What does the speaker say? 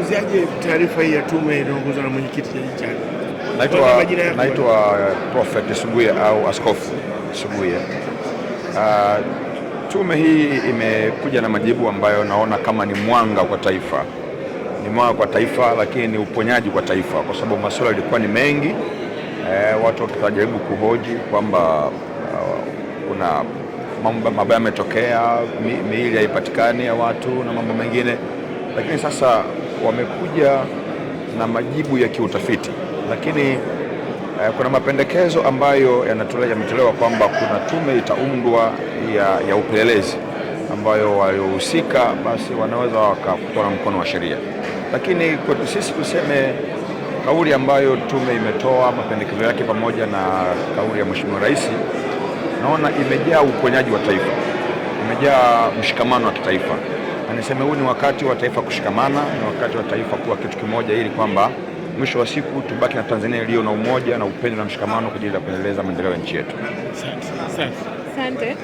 Unazungumziaje taarifa hii ya tume inaongozwa na mwenyekiti Jaji? Naitwa Prophet Suguye au Askofu Suguye. Tume hii imekuja na majibu ambayo naona kama ni mwanga kwa taifa. Ni mwanga kwa taifa, lakini ni uponyaji kwa taifa, kwa sababu masuala yalikuwa ni mengi. Watu wakijaribu kuhoji kwamba kuna mambo mabaya yametokea, miili haipatikani ya watu na mambo mengine, lakini sasa wamekuja na majibu ya kiutafiti. Lakini kuna mapendekezo ambayo yametolewa kwamba kuna tume itaundwa ya upelelezi ambayo waliohusika basi wanaweza wakakutwa na mkono wa sheria. Lakini kwetu sisi tuseme, kauli ambayo tume imetoa, mapendekezo yake pamoja na kauli ya Mheshimiwa Rais, naona imejaa uponyaji wa taifa, imejaa mshikamano wa kitaifa. Na niseme huu ni wakati wa taifa kushikamana, ni wakati wa taifa kuwa kitu kimoja, ili kwamba mwisho wa siku tubaki na Tanzania iliyo na umoja na upendo na mshikamano kwa ajili ya kuendeleza maendeleo ya nchi yetu. Asante.